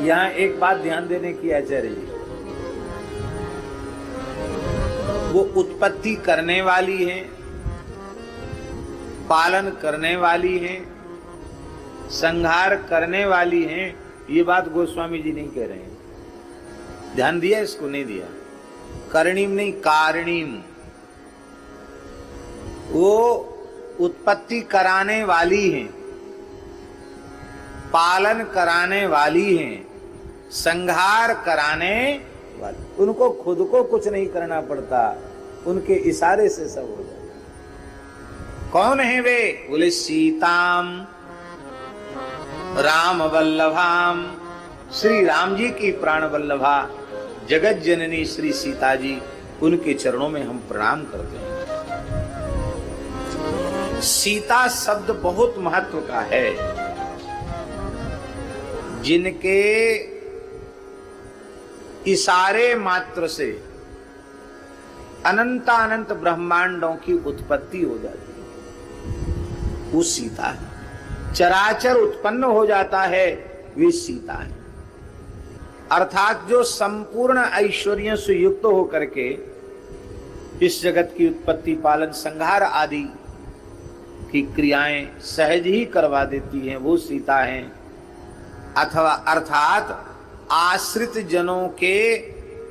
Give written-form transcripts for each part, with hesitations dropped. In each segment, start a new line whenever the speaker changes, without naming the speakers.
यहाँ एक बात ध्यान देने की आचार्य जी, वो उत्पत्ति करने वाली है, पालन करने वाली है, संहार करने वाली है, ये बात गोस्वामी जी नहीं कह रहे हैं। ध्यान दिया इसको? नहीं दिया। करणीम नहीं, कारणीम। वो उत्पत्ति कराने वाली है, पालन कराने वाली है, संहार कराने वाली। उनको खुद को कुछ नहीं करना पड़ता, उनके इशारे से सब हो जाता। कौन है वे? बोले सीताम राम वल्लभाम, श्री राम जी की प्राण वल्लभा जगत जननी श्री सीता जी, उनके चरणों में हम प्रणाम करते हैं। सीता शब्द बहुत महत्व का है। जिनके इशारे मात्र से अनंत ब्रह्मांडों की उत्पत्ति हो जाती है, वो सीता है। चराचर उत्पन्न हो जाता है, वे सीता है। अर्थात जो संपूर्ण ऐश्वर्यों से युक्त होकर के इस जगत की उत्पत्ति, पालन, संहार आदि की क्रियाएं सहज ही करवा देती हैं, वो सीता है। अथवा अर्थात आश्रित जनों के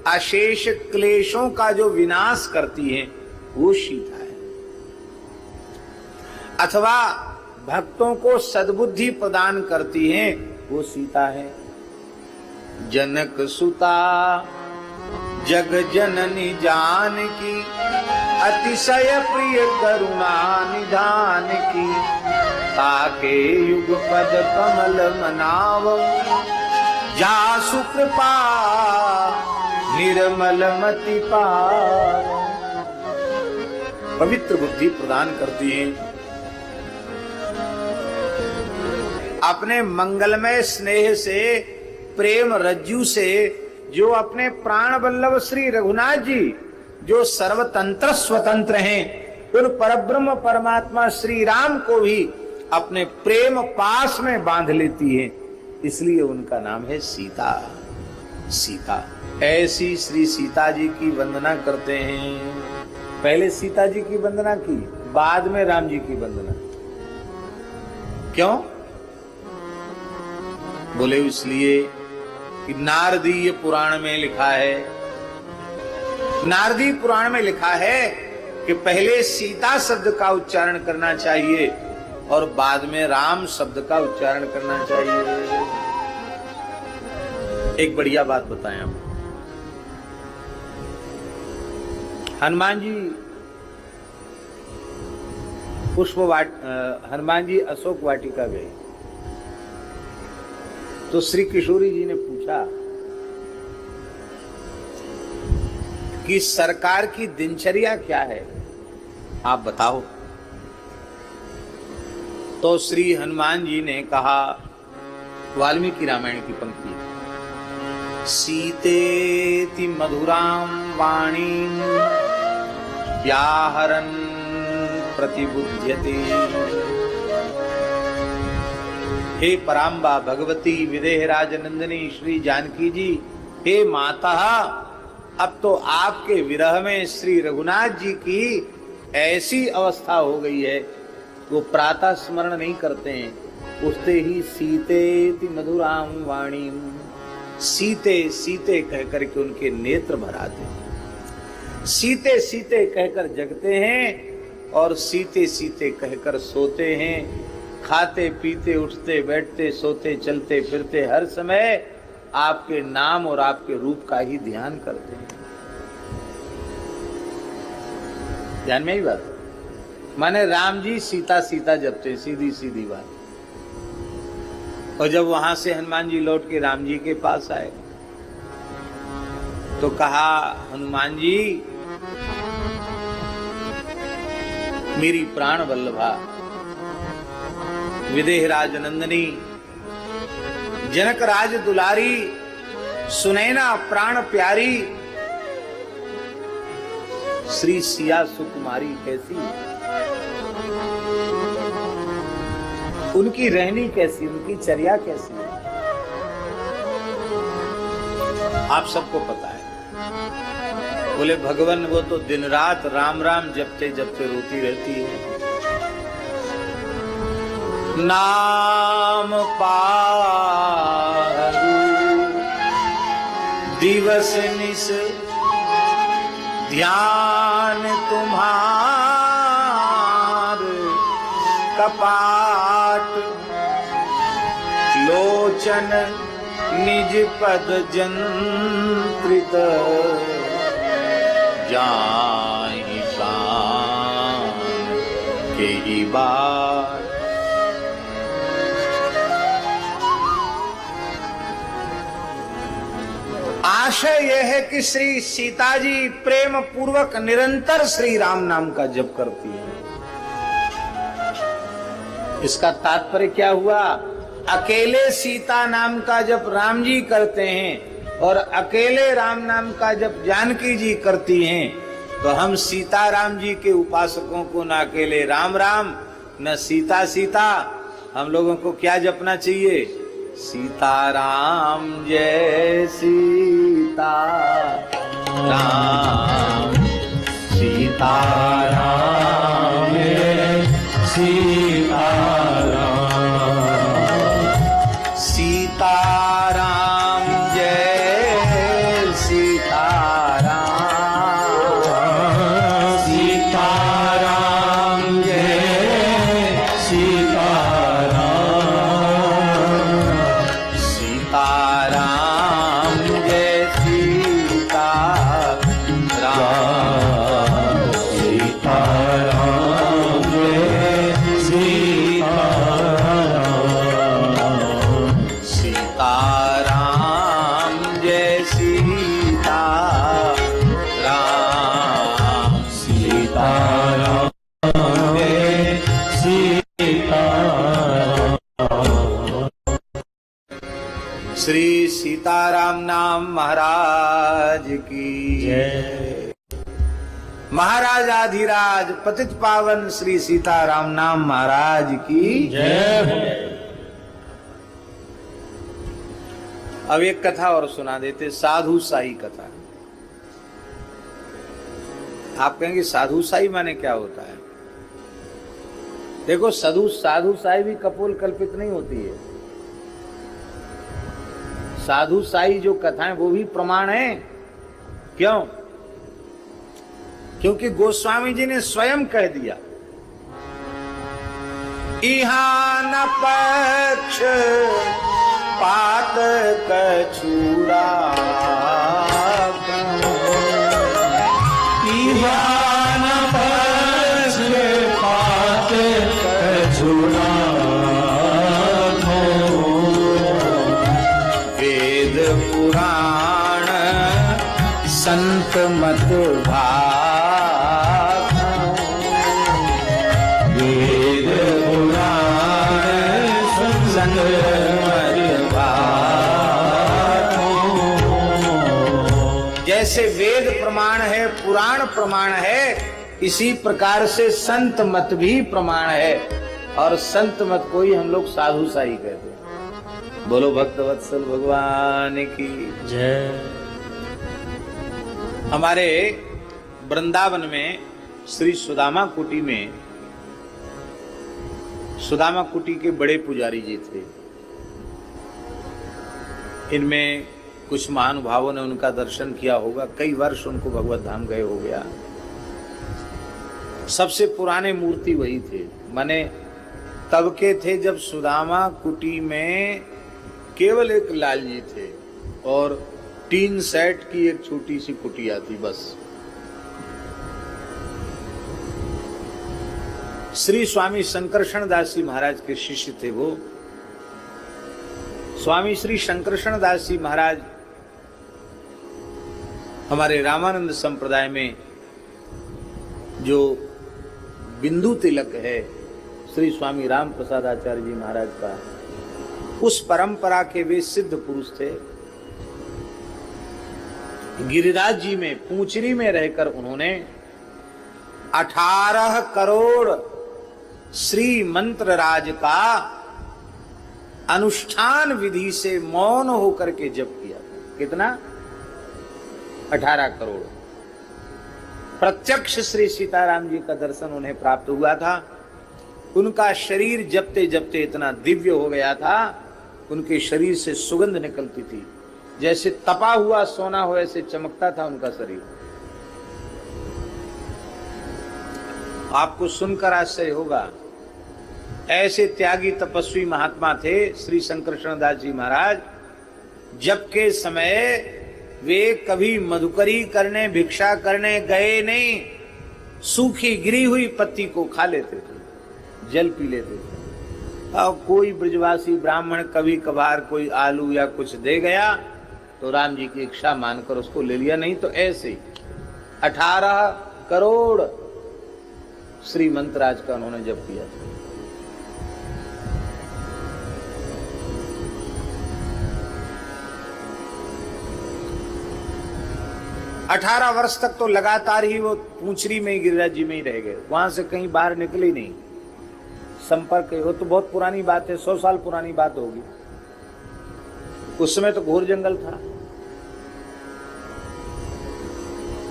अशेष क्लेशों का जो विनाश करती है, वो सीता है। अथवा भक्तों को सद्बुद्धि प्रदान करती है, वो सीता है। जनक सुता जग जननी जानकी, अतिशय प्रिय करुणा निधान की, ताके युग पद कमल मनाव, जासु कृपा निर्मल मति पाव। पवित्र बुद्धि प्रदान करती है। अपने मंगलमय स्नेह से, प्रेम रज्जु से, जो अपने प्राण वल्लभ श्री रघुनाथ जी, जो सर्वतंत्र स्वतंत्र हैं, उन परब्रह्म परमात्मा श्री राम को भी अपने प्रेम पास में बांध लेती है, इसलिए उनका नाम है सीता। सीता ऐसी श्री सीता जी की वंदना करते हैं। पहले सीता जी की वंदना की, बाद में राम जी की वंदना। क्यों? बोले इसलिए कि नारदीय पुराण में लिखा है, नारदी पुराण में लिखा है कि पहले सीता शब्द का उच्चारण करना चाहिए और बाद में राम शब्द का उच्चारण करना चाहिए। एक बढ़िया बात बताएं हम। हनुमान जी हनुमान जी अशोक वाटिका गए तो श्री किशोरी जी ने पूछा कि सरकार की दिनचर्या क्या है, आप बताओ। तो श्री हनुमान जी ने कहा, वाल्मीकि रामायण की पंक्ति, सीतेति मधुराम वाणीम व्याहरन् प्रतिबुध्यते। हे पराम्बा भगवती विदेहराज नंदिनी श्री जानकी जी, हे माता, अब तो आपके विरह में श्री रघुनाथ जी की ऐसी अवस्था हो गई है, वो प्रातः स्मरण नहीं करते हैं, उठते ही सीतेति मधुराम वाणीम, सीते सीते कहकर के उनके नेत्र भर आते हैं। सीते सीते कहकर जगते हैं और सीते सीते कहकर सोते हैं। खाते पीते उठते बैठते सोते चलते फिरते हर समय आपके नाम और आपके रूप का ही ध्यान करते हैं। ध्यान में ही बात, माने राम जी सीता सीता जपते, सीधी सीधी बात। और जब वहां से हनुमान जी लौट के राम जी के पास आए तो कहा, हनुमान जी मेरी प्राण वल्लभा विदेहराज नंदिनी, जनक राज दुलारी, सुनैना प्राण प्यारी, श्री सिया सुकुमारी कैसी, उनकी रहनी कैसी, उनकी चर्या कैसी, आप सबको पता है। बोले भगवान वो तो दिन रात राम राम जपते जपते रोती रहती है। नाम पारू दिवस निस ध्यान तुम्हार, कपाट लोचन निज पद जंत्रित, जाहि प्राण के ही बार। आशय यह है कि श्री सीता जी प्रेम पूर्वक निरंतर श्री राम नाम का जप करती है। इसका तात्पर्य क्या हुआ? अकेले सीता नाम का जप राम जी करते हैं और अकेले राम नाम का जप जानकी जी करती हैं, तो हम सीता राम जी के उपासकों को न अकेले राम राम न सीता सीता, हम लोगों को क्या जपना चाहिए? सीताराम जय सीता राम, सीताराम जय सीताराम, सीताराम जय सीताराम, सीताराम जय सीताराम, सीताराम जय सीताराम, सीताराम जय सीताराम, सीताराम जय सीताराम, सीताराम जय सीताराम। श्री सीताराम नाम महाराज की जय। महाराजाधिराज पतित पावन श्री सीताराम नाम महाराज की जय। अब एक कथा और सुना देते, साधु साई कथा। आप कहेंगे साधु साई माने क्या होता है? देखो साधु साई भी कपोल कल्पित नहीं होती है। साधु साई जो कथाएं वो भी प्रमाण है। क्यों? क्योंकि गोस्वामी जी ने स्वयं कह दिया, इहा न पक्ष पात कछुरा, इहा न पक्ष पात कछुरा, वेद पुराण संत मत भाग, वेद पुराण संत मत भाग। जैसे वेद प्रमाण है, पुराण प्रमाण है, इसी प्रकार से संत मत भी प्रमाण है। और संत मत को ही हम लोग साधु साई कहते हैं। बोलो भक्त वत्सल भगवान की जय। हमारे वृंदावन में श्री सुदामा कुटी में, सुदामा कुटी के बड़े पुजारी जी थे। इनमें कुछ महानुभावों ने उनका दर्शन किया होगा। कई वर्ष उनको भगवत धाम गए हो गया। सबसे पुराने मूर्ति वही थे। माने तब के थे जब सुदामा कुटी में केवल एक लाल जी थे और टीन सेट की एक छोटी सी कुटिया थी बस। श्री स्वामी शंकरशण दास जी महाराज के शिष्य थे वो। स्वामी श्री शंकरशण दास जी महाराज हमारे रामानंद संप्रदाय में जो बिंदु तिलक है श्री स्वामी राम प्रसाद आचार्य जी महाराज का, उस परंपरा के वे सिद्ध पुरुष थे। गिरिराज जी में पूंचरी में रहकर उन्होंने 18 करोड़ श्री मंत्र राज का अनुष्ठान विधि से मौन होकर के जप किया। कितना? 18 करोड़। प्रत्यक्ष श्री सीताराम जी का दर्शन उन्हें प्राप्त हुआ था। उनका शरीर जपते जपते इतना दिव्य हो गया था, उनके शरीर से सुगंध निकलती थी, जैसे तपा हुआ सोना हो ऐसे चमकता था उनका शरीर। आपको सुनकर आश्चर्य होगा, ऐसे त्यागी तपस्वी महात्मा थे श्री शंकरशरण दास जी महाराज। जब के समय वे कभी मधुकरी करने, भिक्षा करने गए नहीं, सूखी गिरी हुई पत्ती को खा लेते थे, जल पी लेते थे। अब कोई ब्रजवासी ब्राह्मण कभी कभार कोई आलू या कुछ दे गया तो राम जी की इच्छा मानकर उसको ले लिया, नहीं तो ऐसे 18 करोड़ श्री मंत्रराज का उन्होंने जप किया था। अठारह वर्ष तक तो लगातार ही वो पूंछरी में ही, गिरिराज जी में ही रह गए, वहां से कहीं बाहर निकले नहीं। संपर्क, वो तो बहुत पुरानी बात है, 100 साल पुरानी बात होगी। उस समय तो घोर जंगल था।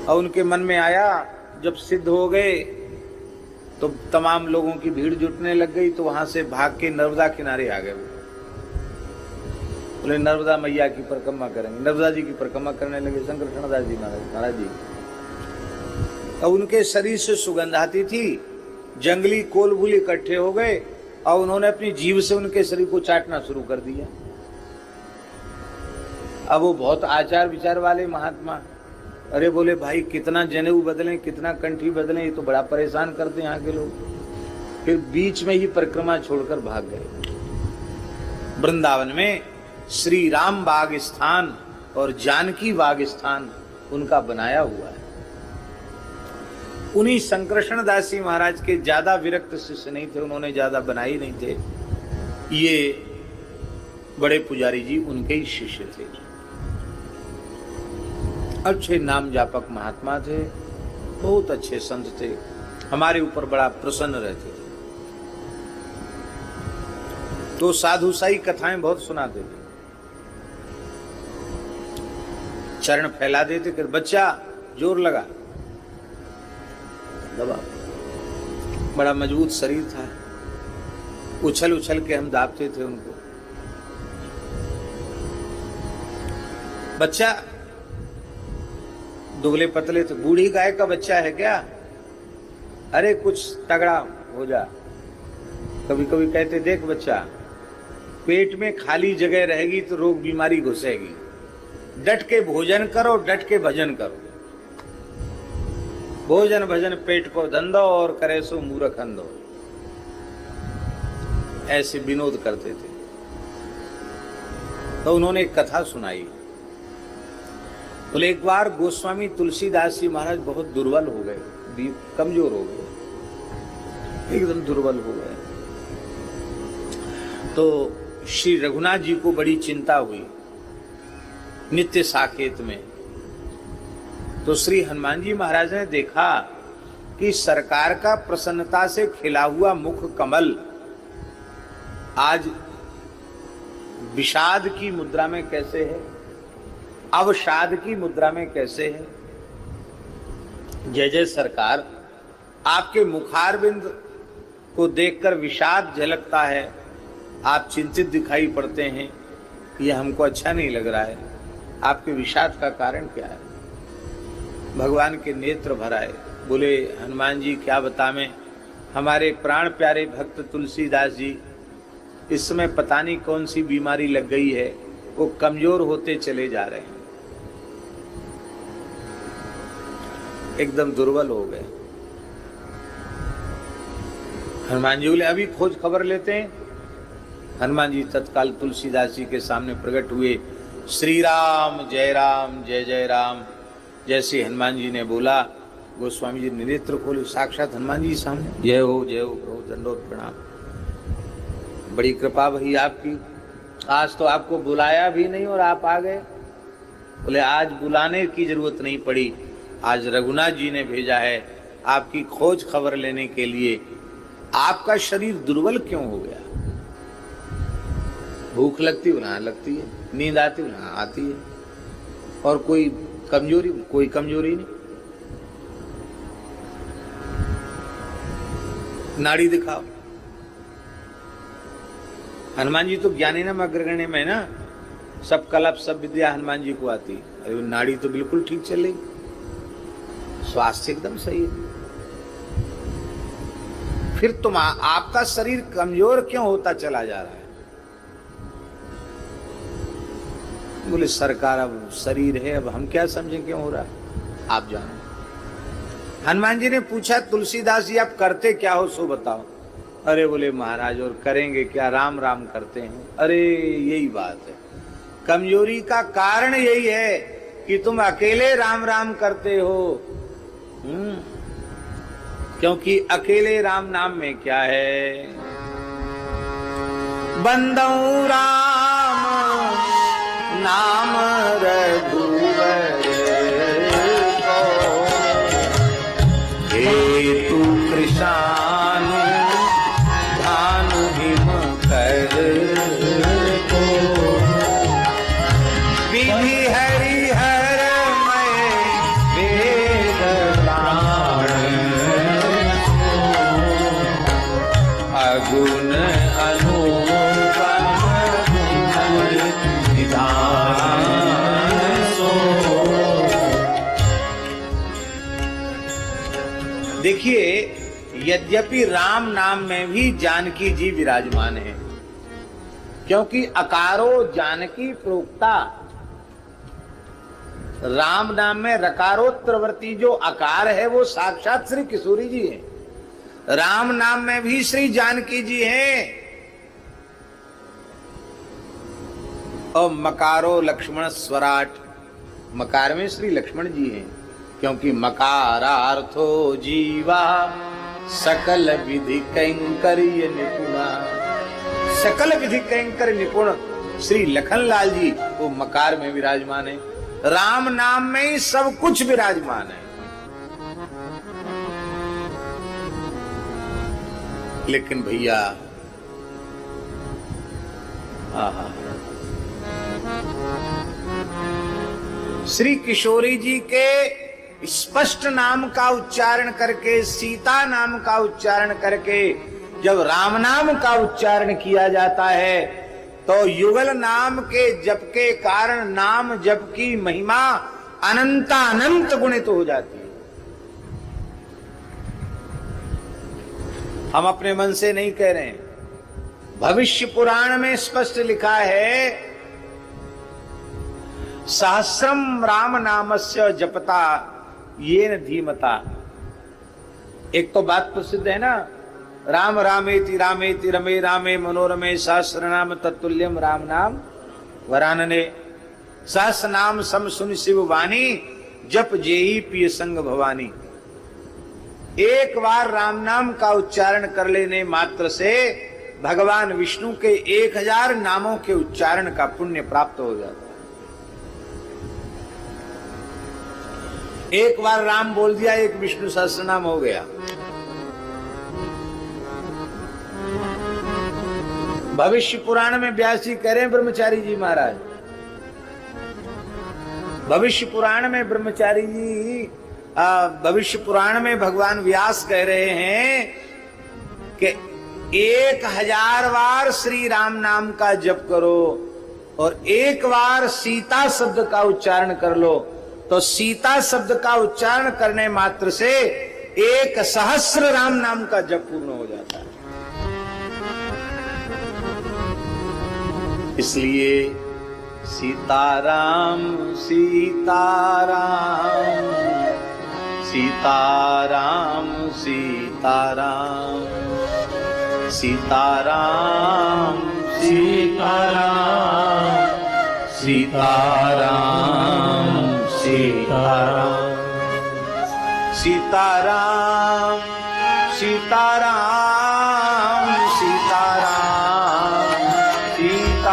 और उनके मन में आया, जब सिद्ध हो गए तो तमाम लोगों की भीड़ जुटने लग गई, तो वहां से भाग के नर्मदा किनारे आ गए। बोले नर्मदा मैया की परिक्रमा करेंगे, नर्मदा जी की परिक्रमा करने लगे शंकरशरण दास जी महाराज जी। और उनके शरीर से सुगंध आती थी, जंगली कोलबुल इकट्ठे हो गए और उन्होंने अपनी जीभ से उनके शरीर को चाटना शुरू कर दिया। अब वो बहुत आचार विचार वाले महात्मा, अरे बोले भाई कितना जनेऊ बदलें, कितना कंठी बदलें, ये तो बड़ा परेशान करते हैं यहाँ के लोग। फिर बीच में ही परिक्रमा छोड़कर भाग गए। वृंदावन में श्री राम बाग स्थान और जानकी बाग स्थान उनका बनाया हुआ है। उन्हीं शंकरशरण दास जी महाराज के ज्यादा विरक्त शिष्य नहीं थे, उन्होंने ज्यादा बनाए नहीं थे। ये बड़े पुजारी जी उनके ही शिष्य थे। अच्छे नाम जापक महात्मा थे, बहुत अच्छे संत थे, हमारे ऊपर बड़ा प्रसन्न रहते थे। तो साधुसाई कथाएं बहुत सुनाते थे, चरण फैला देते कि बच्चा जोर लगा, दबा। बड़ा मजबूत शरीर था, उछल उछल के हम दाबते थे उनको। बच्चा दुबले पतले थे, बूढ़ी गाय का बच्चा है क्या, अरे कुछ तगड़ा हो जा। कभी कभी कहते देख बच्चा, पेट में खाली जगह रहेगी तो रोग बीमारी घुसेगी, डट के भोजन करो, डट के भजन करो। भोजन भजन पेट को धंधो और करे सो मूर्ख अंधो, ऐसे विनोद करते थे। तो उन्होंने एक कथा सुनाई। बोले एक बार गोस्वामी तुलसीदास जी महाराज बहुत दुर्बल हो गए, कमजोर हो गए, एकदम दुर्बल हो गए। तो श्री रघुनाथ जी को बड़ी चिंता हुई नित्य साकेत में। तो श्री हनुमान जी महाराज ने देखा कि सरकार का प्रसन्नता से खिला हुआ मुख कमल आज विषाद की मुद्रा में कैसे है, अवसाद की मुद्रा में कैसे है। जय जय सरकार, आपके मुखारविंद को देखकर विषाद झलकता है, आप चिंतित दिखाई पड़ते हैं, यह हमको अच्छा नहीं लग रहा है। आपके विषाद का कारण क्या है? भगवान के नेत्र भर आए। बोले हनुमान जी क्या बतावें, हमारे प्राण प्यारे भक्त तुलसीदास जी इस समय पता नहीं कौन सी बीमारी लग गई है, वो कमजोर होते चले जा रहे हैं, एकदम दुर्बल हो गए। हनुमान जी बोले अभी खोज खबर लेते हैं। हनुमान जी तत्काल तुलसीदास जी के सामने प्रकट हुए। श्री राम जय जय राम। जैसे हनुमान जी ने बोला, गोस्वामी जी ने नेत्र खोले, साक्षात हनुमान जी सामने। जय हो प्रभु, दंडोत प्रणाम, बड़ी कृपा भई आपकी। आज तो आपको बुलाया भी नहीं और आप आ गए। बोले आज बुलाने की जरूरत नहीं पड़ी, आज रघुनाथ जी ने भेजा है, आपकी खोज खबर लेने के लिए। आपका शरीर दुर्बल क्यों हो गया? भूख लगती हो ना लगती है, नींद आती हो ना आती है, और कोई कमजोरी नहीं। नाड़ी दिखाओ। हनुमान जी तो ज्ञानी नाम अग्रगण्य में ना, सब कला सब विद्या हनुमान जी को आती। अरे नाड़ी तो बिल्कुल ठीक चल रही, स्वास्थ्य एकदम सही है। फिर तुम आपका शरीर कमजोर क्यों होता चला जा रहा है? बोले सरकार अब शरीर है, अब हम क्या समझें क्यों हो रहा है, आप जानो। हनुमान जी ने पूछा तुलसीदास जी आप करते क्या हो सो बताओ। अरे बोले महाराज और करेंगे क्या, राम राम करते हैं। अरे यही बात है, कमजोरी का कारण यही है कि तुम अकेले राम राम करते हो। क्योंकि अकेले राम नाम में क्या है, बंदौ राम नाम रघुवर हेतु कृशानु भानु हिम कर को विधि हरिहर मय वेद प्राण अगुण अनुपम निधान सो। देखिए, यद्यपि राम नाम में भी जानकी जी विराजमान है, क्योंकि अकारो जानकी प्रोक्ता। राम नाम में रकारोत्तरवर्ती जो अकार है वो साक्षात श्री किशोरी जी है। राम नाम में भी श्री जानकी जी हैं, और मकारो लक्ष्मण स्वराट, मकार में श्री लक्ष्मण जी हैं, क्योंकि मकारार्थो जीवा सकल विधि कैंकर्य निपुणा। सकल विधि कैंकर निपुण श्री लखनलाल जी वो मकार में विराजमान है। राम नाम में ही सब कुछ विराजमान है। लेकिन भैया श्री किशोरी जी के स्पष्ट नाम का उच्चारण करके, सीता नाम का उच्चारण करके जब राम नाम का उच्चारण किया जाता है तो युगल नाम के जप के कारण नाम जप की महिमा अनंत गुणित हो जाती है। हम अपने मन से नहीं कह रहे हैं, भविष्य पुराण में स्पष्ट लिखा है, सहस्रम राम नामस्य जपता येन धीमता। एक तो बात प्रसिद्ध है ना, राम रामेति रामेति रमे रामे मनोरमे सहस्र नाम तत्तुल्यम राम नाम वरानने। सहस्र नाम सम सुन शिव वाणी जप जेही पिय संग भवानी। एक बार राम नाम का उच्चारण कर लेने मात्र से भगवान विष्णु के 1000 नामों के उच्चारण का पुण्य प्राप्त हो जाता है। एक बार राम बोल दिया, एक विष्णु सहस्र नाम हो गया। भविष्य पुराण में व्यास जी कह रहे हैं, ब्रह्मचारी जी महाराज, भविष्य पुराण में ब्रह्मचारी जी, भविष्य पुराण में भगवान व्यास कह रहे हैं कि 1000 बार श्री राम नाम का जप करो और एक बार सीता शब्द का उच्चारण कर लो, तो सीता शब्द का उच्चारण करने मात्र से 1000 राम नाम का जप पूर्ण हो जाता है। इसलिए सीताराम सीताराम सीताराम सीताराम सीताराम सीताराम सीताराम सीताराम सीताराम सीताराम सीताराम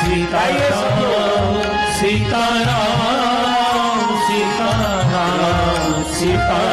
सीताराम सीताराम सीताराम सीताराम